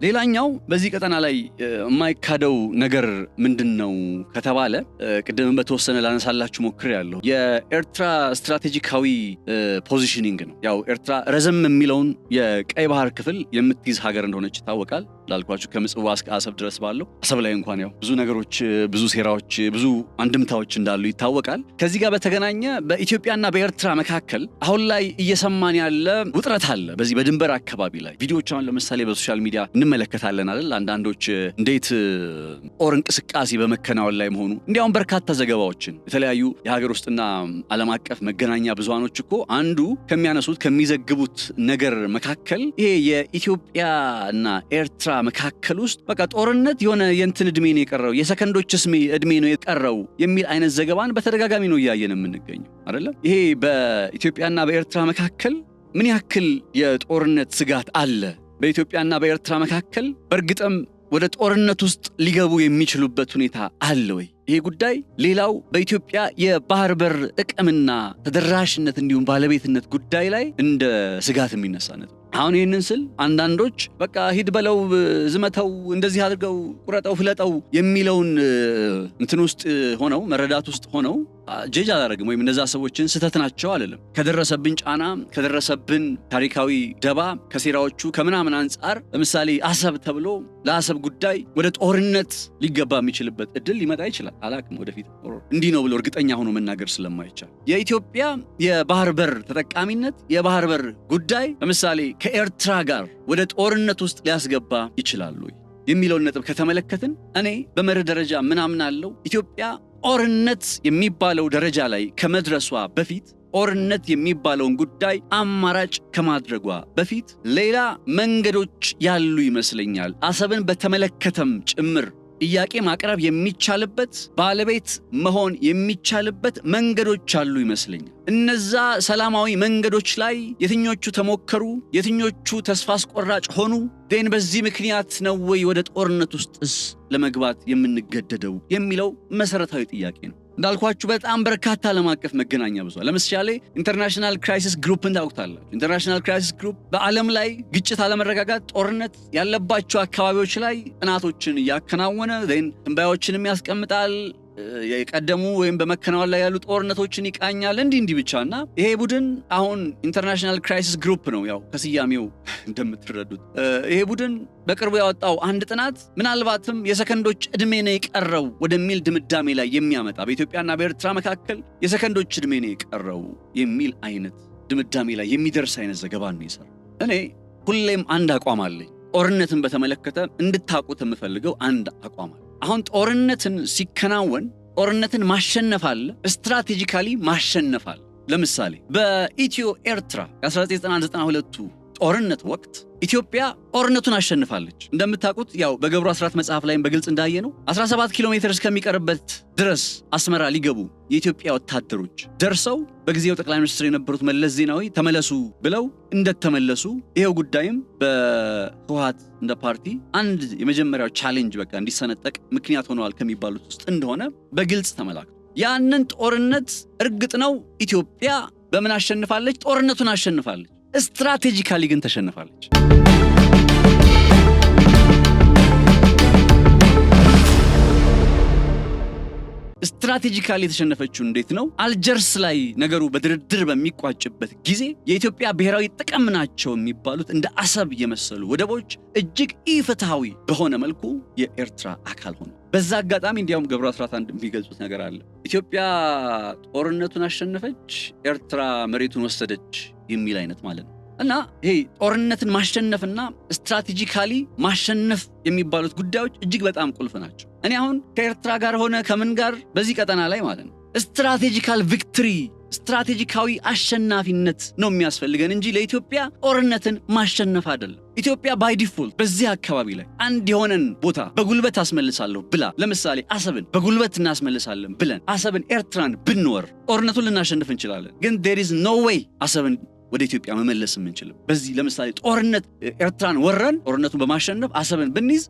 ሌላኛው በዚህ ቀጠና ላይ የማይካደው ነገር ምንድነው ከተባለ ቅድም በተወሰነ ላነሳላችሁ ሞክሬያለሁ። የኤርትራ ስትራቴጂካዊ ፖዚሽኒንግ ነው። ያው ኤርትራ ረዘም የሚለውን የቀይ ባህር ክፍል የምትይዝ ሀገር እንደሆነች ይታወቃል። ላልኳችሁ ከምጽዋ እስከ አሰብ ድረስ ባለው አሰብ ላይ እንኳን ያው ብዙ ነገሮች፣ ብዙ ሴራዎች፣ ብዙ አንድምታዎች እንዳሉ ይታወቃል። ከዚህ ጋር በተገናኘ በኢትዮጵያና በኤርትራ መካከል አሁን ላይ እየሰማን ያለ ውጥረት አለ። በዚህ በድንበር አካባቢ ላይ ቪዲዮዎች አሁን ለምሳሌ በሶሻል ሚዲያ እንመለከታለን አይደል? አንዳንዶች እንዴት ጦር እንቅስቃሴ በመከናወን ላይ መሆኑ እንዲያውም በርካታ ዘገባዎችን የተለያዩ የሀገር ውስጥና ዓለም አቀፍ መገናኛ ብዙሃኖች እኮ አንዱ ከሚያነሱት ከሚዘግቡት ነገር መካከል ይሄ የኢትዮጵያና ኤርትራ መካከል ውስጥ በቃ ጦርነት የሆነ የእንትን እድሜ ነው የቀረው፣ የሰከንዶችስ እድሜ ነው የቀረው የሚል አይነት ዘገባን በተደጋጋሚ ነው እያየን የምንገኘው አይደለም? ይሄ በኢትዮጵያና በኤርትራ መካከል ምን ያክል የጦርነት ስጋት አለ? በኢትዮጵያና በኤርትራ መካከል በእርግጥም ወደ ጦርነት ውስጥ ሊገቡ የሚችሉበት ሁኔታ አለ ወይ? ይሄ ጉዳይ ሌላው በኢትዮጵያ የባህር በር ጥቅምና ተደራሽነት እንዲሁም ባለቤትነት ጉዳይ ላይ እንደ ስጋት የሚነሳ ነው። አሁን ይህንን ስል አንዳንዶች በቃ ሂድ በለው፣ ዝመተው፣ እንደዚህ አድርገው፣ ቁረጠው፣ ፍለጠው የሚለውን እንትን ውስጥ ሆነው መረዳት ውስጥ ሆነው ጀጅ አላደረግም ወይም እነዛ ሰዎችን ስህተት ናቸው አይደለም። ከደረሰብን ጫና፣ ከደረሰብን ታሪካዊ ደባ፣ ከሴራዎቹ ከምናምን አንጻር ለምሳሌ አሰብ ተብሎ ለአሰብ ጉዳይ ወደ ጦርነት ሊገባ የሚችልበት እድል ሊመጣ ይችላል። አላቅም ወደፊት እንዲህ ነው ብሎ እርግጠኛ ሆኖ መናገር ስለማይቻል የኢትዮጵያ የባህር በር ተጠቃሚነት፣ የባህር በር ጉዳይ ለምሳሌ ከኤርትራ ጋር ወደ ጦርነት ውስጥ ሊያስገባ ይችላሉ የሚለውን ነጥብ ከተመለከትን እኔ በመርህ ደረጃ ምናምን አለው ኢትዮጵያ ጦርነት የሚባለው ደረጃ ላይ ከመድረሷ በፊት ጦርነት የሚባለውን ጉዳይ አማራጭ ከማድረጓ በፊት ሌላ መንገዶች ያሉ ይመስለኛል። አሰብን በተመለከተም ጭምር ጥያቄ ማቅረብ የሚቻልበት፣ ባለቤት መሆን የሚቻልበት መንገዶች አሉ ይመስለኛል። እነዛ ሰላማዊ መንገዶች ላይ የትኞቹ ተሞከሩ፣ የትኞቹ ተስፋ አስቆራጭ ሆኑ? በዚህ ምክንያት ነው ወይ ወደ ጦርነት ውስጥስ ለመግባት የምንገደደው የሚለው መሰረታዊ ጥያቄ ነው። እንዳልኳችሁ በጣም በርካታ ዓለም አቀፍ መገናኛ ብዙሃን ለምሳሌ ኢንተርናሽናል ክራይሲስ ግሩፕን ታውቁታላችሁ። ኢንተርናሽናል ክራይሲስ ግሩፕ በዓለም ላይ ግጭት፣ አለመረጋጋት፣ ጦርነት ያለባቸው አካባቢዎች ላይ ጥናቶችን እያከናወነ ትንባዮችንም ያስቀምጣል። የቀደሙ ወይም በመከናወን ላይ ያሉ ጦርነቶችን ይቃኛል። እንዲህ ብቻና ይሄ ቡድን አሁን ኢንተርናሽናል ክራይሲስ ግሩፕ ነው። ያው ከስያሜው እንደምትረዱት ይሄ ቡድን በቅርቡ ያወጣው አንድ ጥናት ምናልባትም የሰከንዶች ዕድሜ ነው የቀረው ወደሚል ድምዳሜ ላይ የሚያመጣ በኢትዮጵያና በኤርትራ መካከል የሰከንዶች ዕድሜ ነው የቀረው የሚል አይነት ድምዳሜ ላይ የሚደርስ አይነት ዘገባ ነው የሰራው። እኔ ሁሌም አንድ አቋም አለኝ። ጦርነትን በተመለከተ እንድታውቁት የምፈልገው አንድ አቋም አለ። አሁን ጦርነትን ሲከናወን ጦርነትን ማሸነፍ አለ፣ ስትራቴጂካሊ ማሸነፍ አለ። ለምሳሌ በኢትዮ ኤርትራ የ1992ቱ ጦርነት ወቅት ኢትዮጵያ ጦርነቱን አሸንፋለች። እንደምታውቁት ያው በገብሩ አስራት መጽሐፍ ላይም በግልጽ እንዳየነው 17 ኪሎ ሜትር እስከሚቀርበት ድረስ አስመራ ሊገቡ የኢትዮጵያ ወታደሮች ደርሰው በጊዜው ጠቅላይ ሚኒስትር የነበሩት መለስ ዜናዊ ተመለሱ ብለው እንደተመለሱ ይሄው ጉዳይም በህወሓት እንደ ፓርቲ አንድ የመጀመሪያው ቻሌንጅ በቃ እንዲሰነጠቅ ምክንያት ሆነዋል ከሚባሉት ውስጥ እንደሆነ በግልጽ ተመላክቷል። ያንን ጦርነት እርግጥ ነው ኢትዮጵያ በምን አሸንፋለች? ጦርነቱን አሸንፋለች። ስትራቴጂካሊ ግን ተሸንፋለች። ስትራቴጂካሊ የተሸነፈችው እንዴት ነው? አልጀርስ ላይ ነገሩ በድርድር በሚቋጭበት ጊዜ የኢትዮጵያ ብሔራዊ ጥቅም ናቸው የሚባሉት እንደ አሰብ የመሰሉ ወደቦች እጅግ ኢፍትሃዊ በሆነ መልኩ የኤርትራ አካል ሆነ። በዛ አጋጣሚ እንዲያውም ገብሩ አስራት አንድ የሚገልጹት ነገር አለ። ኢትዮጵያ ጦርነቱን አሸነፈች፣ ኤርትራ መሬቱን ወሰደች የሚል አይነት ማለት ነው። እና ይሄ ጦርነትን ማሸነፍና ስትራቴጂካሊ ማሸነፍ የሚባሉት ጉዳዮች እጅግ በጣም ቁልፍ ናቸው። እኔ አሁን ከኤርትራ ጋር ሆነ ከምን ጋር በዚህ ቀጠና ላይ ማለት ነው ስትራቴጂካል ቪክትሪ፣ ስትራቴጂካዊ አሸናፊነት ነው የሚያስፈልገን እንጂ ለኢትዮጵያ ጦርነትን ማሸነፍ አይደለም። ኢትዮጵያ ባይ ዲፎልት በዚህ አካባቢ ላይ አንድ የሆነን ቦታ በጉልበት አስመልሳለሁ ብላ ለምሳሌ አሰብን በጉልበት እናስመልሳለን ብለን አሰብን ኤርትራን ብንወር ጦርነቱን ልናሸንፍ እንችላለን። ግን there is no way አሰብን ወደ ኢትዮጵያ መመለስ የምንችልም። በዚህ ለምሳሌ ጦርነት ኤርትራን ወረን ጦርነቱን በማሸነፍ አሰብን ብንይዝ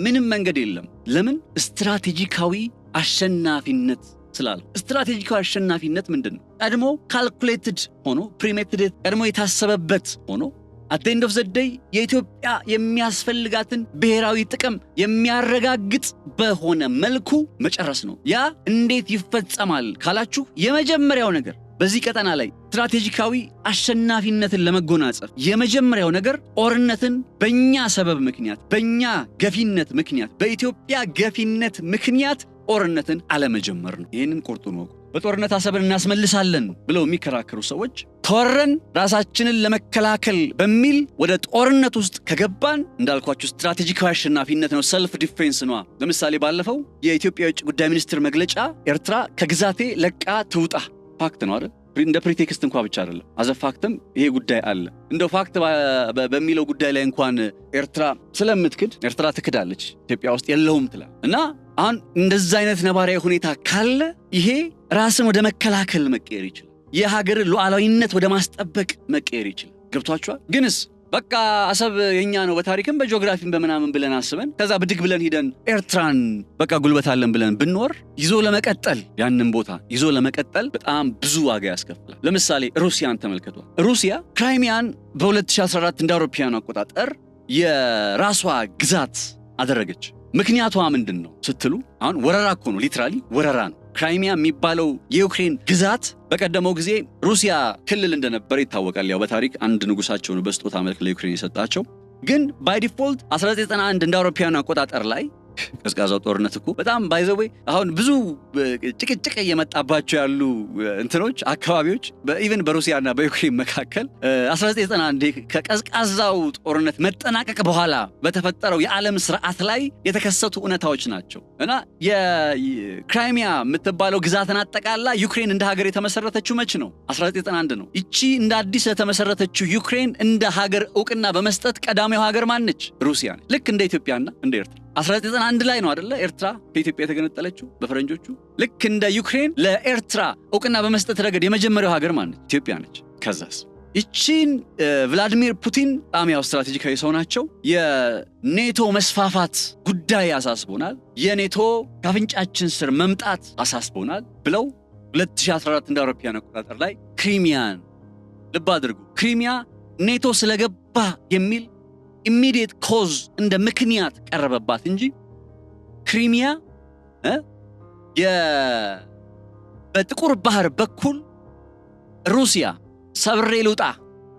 ምንም መንገድ የለም። ለምን? ስትራቴጂካዊ አሸናፊነት ስላለ። ስትራቴጂካዊ አሸናፊነት ምንድን ነው? ቀድሞ ካልኩሌትድ ሆኖ ፕሪሜዲቴትድ ቀድሞ የታሰበበት ሆኖ at the end of the day የኢትዮጵያ የሚያስፈልጋትን ብሔራዊ ጥቅም የሚያረጋግጥ በሆነ መልኩ መጨረስ ነው። ያ እንዴት ይፈጸማል ካላችሁ የመጀመሪያው ነገር በዚህ ቀጠና ላይ ስትራቴጂካዊ አሸናፊነትን ለመጎናጸፍ የመጀመሪያው ነገር ጦርነትን በእኛ ሰበብ ምክንያት፣ በእኛ ገፊነት ምክንያት፣ በኢትዮጵያ ገፊነት ምክንያት ጦርነትን አለመጀመር ነው። ይህንን ቁርጡን ወቁ። በጦርነት አሰብን እናስመልሳለን ብለው የሚከራከሩ ሰዎች ተወረን ራሳችንን ለመከላከል በሚል ወደ ጦርነት ውስጥ ከገባን እንዳልኳችሁ ስትራቴጂካዊ አሸናፊነት ነው፣ ሰልፍ ዲፌንስ ነው። ለምሳሌ ባለፈው የኢትዮጵያ የውጭ ጉዳይ ሚኒስትር መግለጫ ኤርትራ ከግዛቴ ለቃ ትውጣ ፋክት ነው አይደል? እንደ ፕሪቴክስት እንኳን ብቻ አይደለም፣ አዘ ፋክትም ይሄ ጉዳይ አለ። እንደው ፋክት በሚለው ጉዳይ ላይ እንኳን ኤርትራ ስለምትክድ ኤርትራ ትክዳለች፣ ኢትዮጵያ ውስጥ የለውም ትላል እና አሁን እንደዛ አይነት ነባራዊ ሁኔታ ካለ ይሄ ራስን ወደ መከላከል መቀየር ይችላል። የሀገር ሉዓላዊነት ወደ ማስጠበቅ መቀየር ይችላል። ገብቷችኋል? ግንስ በቃ አሰብ የኛ ነው በታሪክም በጂኦግራፊም በመናምን ብለን አስበን ከዛ ብድግ ብለን ሂደን ኤርትራን በቃ ጉልበት አለን ብለን ብንወር ይዞ ለመቀጠል ያንን ቦታ ይዞ ለመቀጠል በጣም ብዙ ዋጋ ያስከፍላል። ለምሳሌ ሩሲያን ተመልከቷል። ሩሲያ ክራይሚያን በ2014 እንደ አውሮፓውያን አቆጣጠር የራሷ ግዛት አደረገች። ምክንያቷ ምንድን ነው ስትሉ አሁን ወረራ እኮ ነው፣ ሊትራሊ ወረራ ነው። ክራይሚያ የሚባለው የዩክሬን ግዛት በቀደመው ጊዜ ሩሲያ ክልል እንደነበረ ይታወቃል። ያው በታሪክ አንድ ንጉሳቸው ነው በስጦታ መልክ ለዩክሬን የሰጣቸው። ግን ባይ ዲፎልት 1991 እንደ አውሮፓውያን አቆጣጠር ላይ ቀዝቃዛው ጦርነት እኮ በጣም ባይዘዌ አሁን ብዙ ጭቅጭቅ እየመጣባቸው ያሉ እንትኖች አካባቢዎች ኢቨን በሩሲያና በዩክሬን መካከል 1991 ከቀዝቃዛው ጦርነት መጠናቀቅ በኋላ በተፈጠረው የዓለም ስርዓት ላይ የተከሰቱ እውነታዎች ናቸው እና የክራይሚያ የምትባለው ግዛትን አጠቃላ ዩክሬን እንደ ሀገር የተመሰረተችው መች ነው? 1991 ነው። ይቺ እንደ አዲስ የተመሰረተችው ዩክሬን እንደ ሀገር እውቅና በመስጠት ቀዳሚው ሀገር ማነች? ሩሲያ ነች። ልክ እንደ ኢትዮጵያና እንደ ኤርትራ 1991 ላይ ነው አይደለ ኤርትራ ከኢትዮጵያ የተገነጠለችው በፈረንጆቹ። ልክ እንደ ዩክሬን ለኤርትራ እውቅና በመስጠት ረገድ የመጀመሪያው ሀገር ማነች? ኢትዮጵያ ነች። ከዛስ ይቺን ቭላዲሚር ፑቲን በጣም ያው ስትራቴጂካዊ ሰው ናቸው። የኔቶ መስፋፋት ጉዳይ አሳስቦናል፣ የኔቶ ካፍንጫችን ስር መምጣት አሳስቦናል ብለው 2014 እንደ አውሮፓውያን አቆጣጠር ላይ ክሪሚያን ልብ አድርጉ፣ ክሪሚያ ኔቶ ስለገባ የሚል ኢሚዲየት ኮዝ እንደ ምክንያት ቀረበባት እንጂ ክሪሚያ በጥቁር ባህር በኩል ሩሲያ ሰብሬ ልውጣ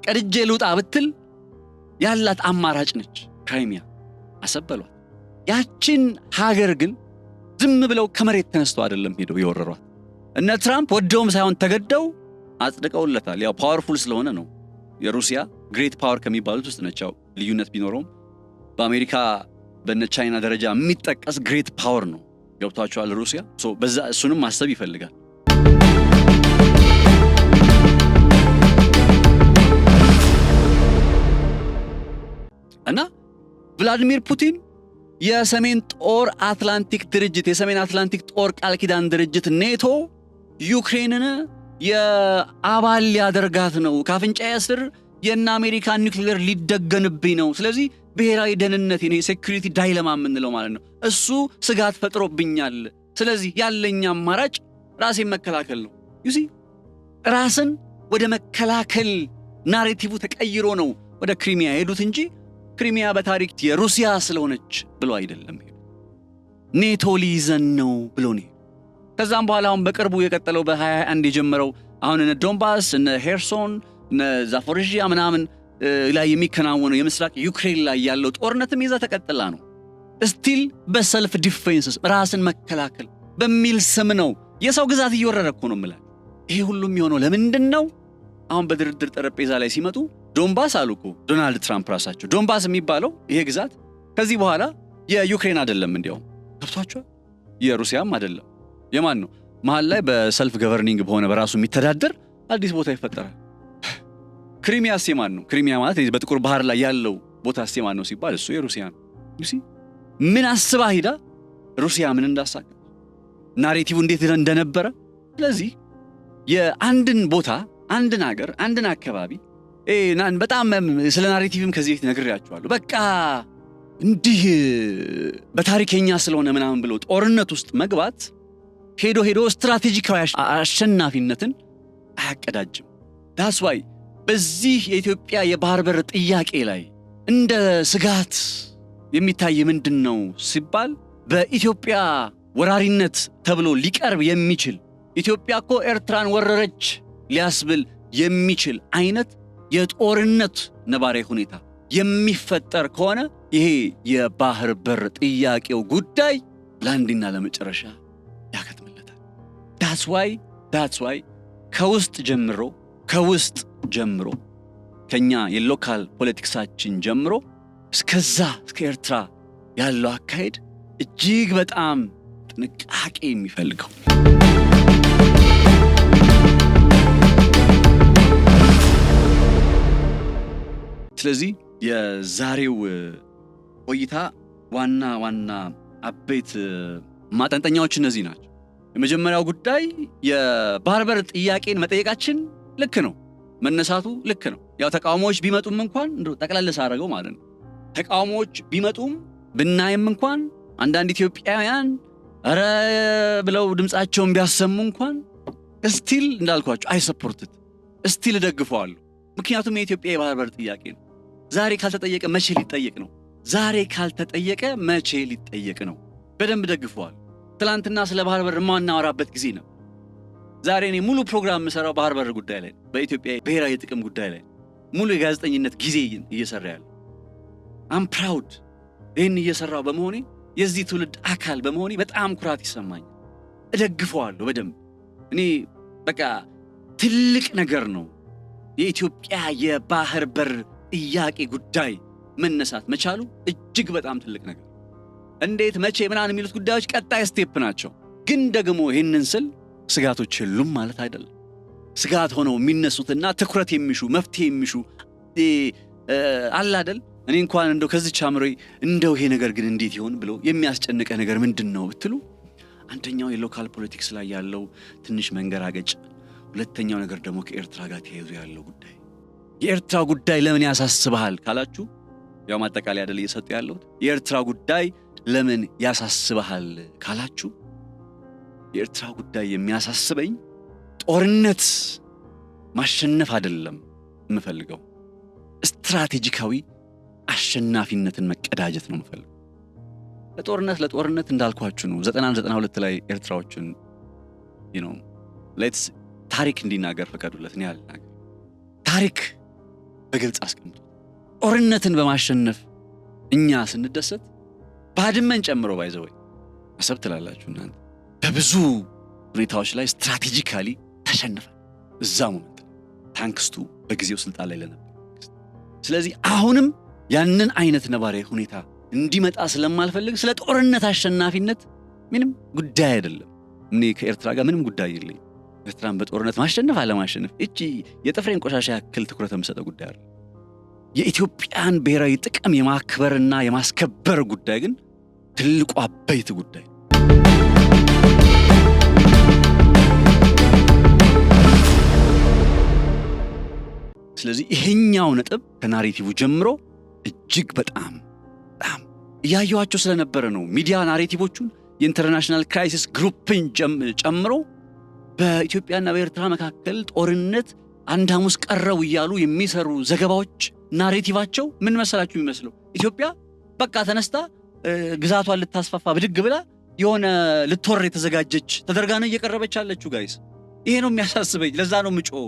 ቀድጄ ልውጣ ብትል ያላት አማራጭ ነች። ክሪሚያ አሰበሏት። ያችን ሀገር ግን ዝም ብለው ከመሬት ተነስተው አይደለም ሄደው የወረሯት። እነ ትራምፕ ወደውም ሳይሆን ተገደው አጽድቀውለታል። ያው ፓወርፉል ስለሆነ ነው። የሩሲያ ግሬት ፓወር ከሚባሉት ውስጥ ነች። ያው ልዩነት ቢኖረውም በአሜሪካ በነ ቻይና ደረጃ የሚጠቀስ ግሬት ፓወር ነው። ገብቷቸዋል ሩሲያ። በዛ እሱንም ማሰብ ይፈልጋል። እና ቭላዲሚር ፑቲን የሰሜን ጦር አትላንቲክ ድርጅት የሰሜን አትላንቲክ ጦር ቃል ኪዳን ድርጅት ኔቶ ዩክሬንን የአባል ሊያደርጋት ነው፣ ካፍንጫዬ ስር የእነ አሜሪካ ኒውክሌር ሊደገንብኝ ነው፣ ስለዚህ ብሔራዊ ደህንነት ነው ሴኩሪቲ ዳይለማ የምንለው ማለት ነው፣ እሱ ስጋት ፈጥሮብኛል፣ ስለዚህ ያለኝ አማራጭ ራሴን መከላከል ነው። ዩሲ ራስን ወደ መከላከል ናሬቲቭ ተቀይሮ ነው ወደ ክሪሚያ ሄዱት እንጂ ክሪሚያ በታሪክ የሩሲያ ስለሆነች ብሎ አይደለም። ኔቶ ሊይዘን ነው ብሎ ነው። ከዛም በኋላ አሁን በቅርቡ የቀጠለው በ21 የጀመረው አሁን እነ ዶንባስ እነ ሄርሶን እነ ዛፖሪዥያ ምናምን ላይ የሚከናወነው የምስራቅ ዩክሬን ላይ ያለው ጦርነትም ይዛ ተቀጥላ ነው። ስቲል በሰልፍ ዲፌንስ ራስን መከላከል በሚል ስም ነው የሰው ግዛት እየወረረ እኮ ነው የምላል። ይሄ ሁሉም የሚሆነው ለምንድን ነው? አሁን በድርድር ጠረጴዛ ላይ ሲመጡ ዶንባስ አሉ እኮ ዶናልድ ትራምፕ ራሳቸው። ዶንባስ የሚባለው ይሄ ግዛት ከዚህ በኋላ የዩክሬን አይደለም፣ እንዲያውም ገብቷቸዋል፣ የሩሲያም አይደለም። የማን ነው? መሀል ላይ በሰልፍ ገቨርኒንግ በሆነ በራሱ የሚተዳደር አዲስ ቦታ ይፈጠራል። ክሪሚያስ የማን ነው? ክሪሚያ ማለት በጥቁር ባህር ላይ ያለው ቦታ የማን ነው ሲባል እሱ የሩሲያ ነው። ምን አስባ ሂዳ ሩሲያ ምን እንዳሳካ ናሬቲቭ እንዴት እንደነበረ። ስለዚህ የአንድን ቦታ አንድን ሀገር አንድን አካባቢ በጣም ስለ ናሬቲቭም ከዚህ በፊት ነግሬያችኋለሁ። በቃ እንዲህ በታሪከኛ ስለሆነ ምናምን ብሎ ጦርነት ውስጥ መግባት ሄዶ ስትራቴጂካዊ አሸናፊነትን አያቀዳጅም። that's why በዚህ የኢትዮጵያ የባህር በር ጥያቄ ላይ እንደ ስጋት የሚታይ ምንድነው ሲባል በኢትዮጵያ ወራሪነት ተብሎ ሊቀርብ የሚችል ኢትዮጵያ እኮ ኤርትራን ወረረች ሊያስብል የሚችል አይነት የጦርነት ነባራዊ ሁኔታ የሚፈጠር ከሆነ ይሄ የባህር በር ጥያቄው ጉዳይ ለአንድና ለመጨረሻ ያከትምለታል። that's why ከውስጥ ጀምሮ ከኛ የሎካል ፖለቲክሳችን ጀምሮ እስከዛ እስከ ኤርትራ ያለው አካሄድ እጅግ በጣም ጥንቃቄ የሚፈልገው። ስለዚህ የዛሬው ቆይታ ዋና አበይት ማጠንጠኛዎች እነዚህ ናቸው። የመጀመሪያው ጉዳይ የባህር በር ጥያቄን መጠየቃችን ልክ ነው፣ መነሳቱ ልክ ነው። ያው ተቃውሞዎች ቢመጡም እንኳን እንደው ጠቅላላ አደረገው ማለት ነው። ተቃውሞዎች ቢመጡም ብናይም እንኳን አንዳንድ ኢትዮጵያውያን አረ ብለው ድምጻቸውን ቢያሰሙ እንኳን ስቲል እንዳልኳችሁ አይ ሰፖርትድ ስቲል ደግፈዋለሁ። ምክንያቱም የኢትዮጵያ የባህር በር ጥያቄ ነው። ዛሬ ካልተጠየቀ መቼ ሊጠየቅ ነው? በደንብ ደግፈዋል። ትላንትና ስለ ባህር በር ማናወራበት ጊዜ ነው። ዛሬ እኔ ሙሉ ፕሮግራም የምሰራው ባህር በር ጉዳይ ላይ፣ በኢትዮጵያ ብሔራዊ ጥቅም ጉዳይ ላይ ሙሉ የጋዜጠኝነት ጊዜ እየሰራ ያለው አም ፕራውድ ይህን እየሰራው በመሆኔ የዚህ ትውልድ አካል በመሆኔ በጣም ኩራት ይሰማኛል። እደግፈዋለሁ በደንብ። እኔ በቃ ትልቅ ነገር ነው የኢትዮጵያ የባህር በር ጥያቄ ጉዳይ መነሳት መቻሉ እጅግ በጣም ትልቅ ነገር። እንዴት መቼ ምናምን የሚሉት ጉዳዮች ቀጣይ ስቴፕ ናቸው። ግን ደግሞ ይህንን ስል ስጋቶች የሉም ማለት አይደለም። ስጋት ሆነው የሚነሱትና ትኩረት የሚሹ መፍትሄ የሚሹ አለ አይደል? እኔ እንኳን እንደው ከዚህ አምሮይ እንደው ይሄ ነገር ግን እንዴት ይሆን ብሎ የሚያስጨንቀ ነገር ምንድነው ብትሉ፣ አንደኛው የሎካል ፖለቲክስ ላይ ያለው ትንሽ መንገራገጭ፣ ሁለተኛው ነገር ደግሞ ከኤርትራ ጋር ተያይዞ ያለው ጉዳይ። የኤርትራ ጉዳይ ለምን ያሳስብሃል ካላችሁ፣ ያው ማጠቃለያ አይደል እየሰጡ ያለው። የኤርትራ ጉዳይ ለምን ያሳስብሃል ካላችሁ፣ የኤርትራ ጉዳይ የሚያሳስበኝ ጦርነት ማሸነፍ አይደለም የምፈልገው፣ ስትራቴጂካዊ አሸናፊነትን መቀዳጀት ነው የምፈልገው። ለጦርነት እንዳልኳችሁ ነው 92 ላይ ኤርትራዎችን ሌትስ ታሪክ እንዲናገር ፈቀዱለት። እኔ አልናገር። ታሪክ በግልጽ አስቀምጦ ጦርነትን በማሸነፍ እኛ ስንደሰት ባድመን ጨምሮ ባይዘወይ አሰብ ትላላችሁ እናንተ በብዙ ሁኔታዎች ላይ ስትራቴጂካሊ ተሸነፈ እዛ ሞመንት ታንክስቱ በጊዜው ስልጣን ላይ ለነበር። ስለዚህ አሁንም ያንን አይነት ነባራዊ ሁኔታ እንዲመጣ ስለማልፈልግ ስለ ጦርነት አሸናፊነት ምንም ጉዳይ አይደለም። እኔ ከኤርትራ ጋር ምንም ጉዳይ የለኝም። ኤርትራን በጦርነት ማሸነፍ አለማሸነፍ እቺ የጥፍሬን ቆሻሻ ያክል ትኩረት የምሰጠው ጉዳይ አይደለም። የኢትዮጵያን ብሔራዊ ጥቅም የማክበርና የማስከበር ጉዳይ ግን ትልቁ አበይት ጉዳይ። ስለዚህ ይሄኛው ነጥብ ከናሬቲቭ ጀምሮ እጅግ በጣም እያየኋቸው ስለነበረ ነው። ሚዲያ ናሬቲቮቹን የኢንተርናሽናል ክራይሲስ ግሩፕን ጨምሮ በኢትዮጵያና በኤርትራ መካከል ጦርነት አንድ ሐሙስ ቀረው እያሉ የሚሰሩ ዘገባዎች ናሬቲቫቸው ምን መሰላችሁ የሚመስለው? ኢትዮጵያ በቃ ተነስታ ግዛቷን ልታስፋፋ ብድግ ብላ የሆነ ልትወር የተዘጋጀች ተደርጋ ነው እየቀረበች ያለችው። ጋይስ ይሄ ነው የሚያሳስበኝ። ለዛ ነው ምጮው።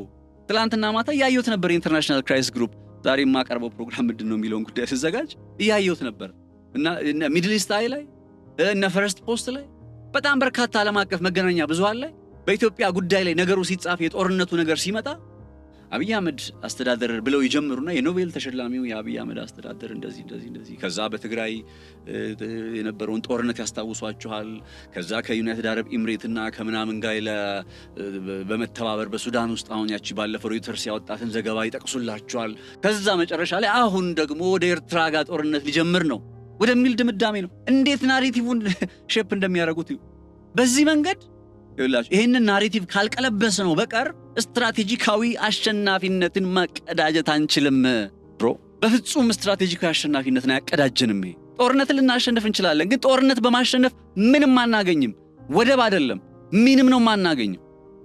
ትላንትና ማታ እያየሁት ነበር የኢንተርናሽናል ክራይሲስ ግሩፕ። ዛሬ የማቀርበው ፕሮግራም ምንድነው የሚለውን ጉዳይ ሲዘጋጅ እያየሁት ነበር እና ሚድል ኢስት አይ ላይ እና ፈርስት ፖስት ላይ በጣም በርካታ ዓለም አቀፍ መገናኛ ብዙሃን ላይ በኢትዮጵያ ጉዳይ ላይ ነገሩ ሲጻፍ የጦርነቱ ነገር ሲመጣ አብይ አህመድ አስተዳደር ብለው ይጀምሩና የኖቤል ተሸላሚው የአብይ አህመድ አስተዳደር እንደዚህ ከዛ በትግራይ የነበረውን ጦርነት ያስታውሷቸዋል። ከዛ ከዩናይትድ አረብ ኤምሬትና ከምናምን ጋር በመተባበር በሱዳን ውስጥ አሁን ያቺ ባለፈው ሮይተርስ ያወጣትን ዘገባ ይጠቅሱላቸዋል። ከዛ መጨረሻ ላይ አሁን ደግሞ ወደ ኤርትራ ጋር ጦርነት ሊጀምር ነው ወደሚል ድምዳሜ ነው። እንዴት ናሬቲቭን ሼፕ እንደሚያደርጉት በዚህ መንገድ ይላችሁ ይሄንን ናሬቲቭ ካልቀለበስ ነው በቀር ስትራቴጂካዊ አሸናፊነትን መቀዳጀት አንችልም ብሮ በፍጹም ስትራቴጂካዊ አሸናፊነትን አያቀዳጀንም ይሄ ጦርነትን ልናሸንፍ እንችላለን ግን ጦርነት በማሸነፍ ምንም አናገኝም ወደብ አይደለም ምንም ነው ማናገኝም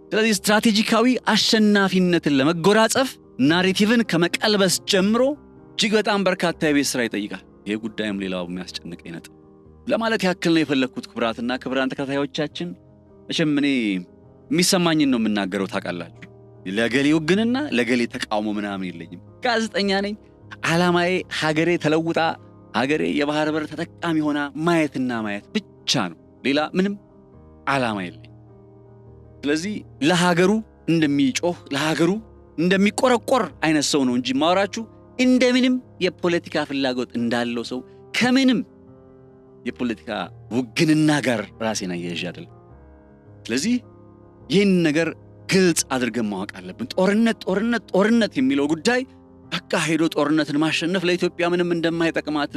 ስለዚህ ስትራቴጂካዊ አሸናፊነትን ለመጎናጸፍ ናሬቲቭን ከመቀልበስ ጀምሮ እጅግ በጣም በርካታ የቤት ስራ ይጠይቃል ይሄ ጉዳይም ሌላው የሚያስጨንቀኝ ነጥብ ለማለት ያክል ነው የፈለኩት ክብራትና ክብራን ተከታታዮቻችን እሺም እኔ የሚሰማኝን ነው የምናገረው ታውቃላችሁ ለገሌ ውግንና ለገሌ ተቃውሞ ምናምን የለኝም ጋዜጠኛ ነኝ ዓላማዬ ሀገሬ ተለውጣ ሀገሬ የባህር በር ተጠቃሚ ሆና ማየትና ማየት ብቻ ነው ሌላ ምንም ዓላማ የለኝም ስለዚህ ለሀገሩ እንደሚጮህ ለሀገሩ እንደሚቆረቆር አይነት ሰው ነው እንጂ ማወራችሁ እንደምንም የፖለቲካ ፍላጎት እንዳለው ሰው ከምንም የፖለቲካ ውግንና ጋር ራሴን አያይዤ አይደለም ስለዚህ ይህን ነገር ግልጽ አድርገን ማወቅ አለብን ጦርነት የሚለው ጉዳይ በቃ ሄዶ ጦርነትን ማሸነፍ ለኢትዮጵያ ምንም እንደማይጠቅማት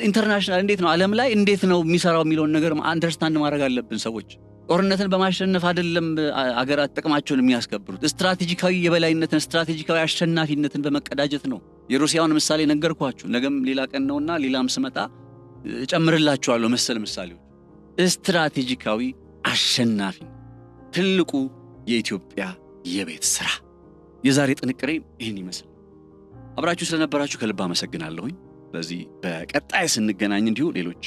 ኢንተርናሽናል እንዴት ነው ዓለም ላይ እንዴት ነው የሚሰራው የሚለውን ነገር አንደርስታንድ ማድረግ አለብን ሰዎች ጦርነትን በማሸነፍ አይደለም አገራት ጥቅማቸውን የሚያስከብሩት ስትራቴጂካዊ የበላይነትን ስትራቴጂካዊ አሸናፊነትን በመቀዳጀት ነው የሩሲያውን ምሳሌ ነገርኳችሁ ነገም ሌላ ቀን ነውና ሌላም ስመጣ ጨምርላችኋለሁ መሰል ምሳሌዎች ስትራቴጂካዊ አሸናፊ ትልቁ የኢትዮጵያ የቤት ስራ የዛሬ ጥንቅሬ ይህን ይመስል አብራችሁ ስለነበራችሁ ከልብ አመሰግናለሁኝ ስለዚህ በቀጣይ ስንገናኝ እንዲሁ ሌሎች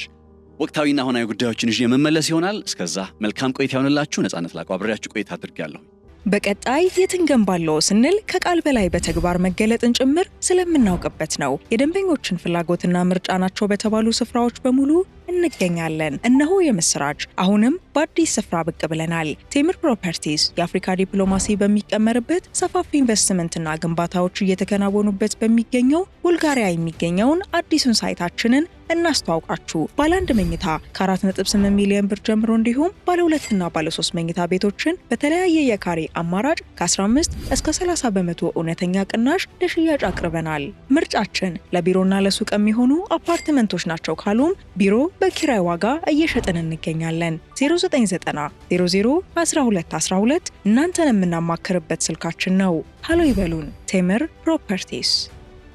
ወቅታዊና ሆናዊ ጉዳዮችን ይዤ መመለስ ይሆናል እስከዛ መልካም ቆይታ ይሁንላችሁ ነጻነት ላቀው አብሬያችሁ ቆይታ አድርጌያለሁ በቀጣይ የትንገንባለው ስንል ከቃል በላይ በተግባር መገለጥን ጭምር ስለምናውቅበት ነው የደንበኞችን ፍላጎትና ምርጫ ናቸው በተባሉ ስፍራዎች በሙሉ እንገኛለን እነሆ የምስራች አሁንም በአዲስ ስፍራ ብቅ ብለናል ቴምር ፕሮፐርቲስ የአፍሪካ ዲፕሎማሲ በሚቀመርበት ሰፋፊ ኢንቨስትመንትና ግንባታዎች እየተከናወኑበት በሚገኘው ቡልጋሪያ የሚገኘውን አዲሱን ሳይታችንን እናስተዋውቃችሁ ባለ 1 መኝታ ከ4.8 ሚሊዮን ብር ጀምሮ እንዲሁም ባለ 2 እና ባለ 3 መኝታ ቤቶችን በተለያየ የካሬ አማራጭ ከ15 እስከ 30% እውነተኛ ቅናሽ ለሽያጭ አቅርበናል ምርጫችን ለቢሮና ለሱቅ የሚሆኑ አፓርትመንቶች ናቸው ካሉም ቢሮ በኪራይ ዋጋ እየሸጥን እንገኛለን 0990 00 1212 እናንተን የምናማክርበት ስልካችን ነው ሃሎ ይበሉን ቴምር ፕሮፐርቲስ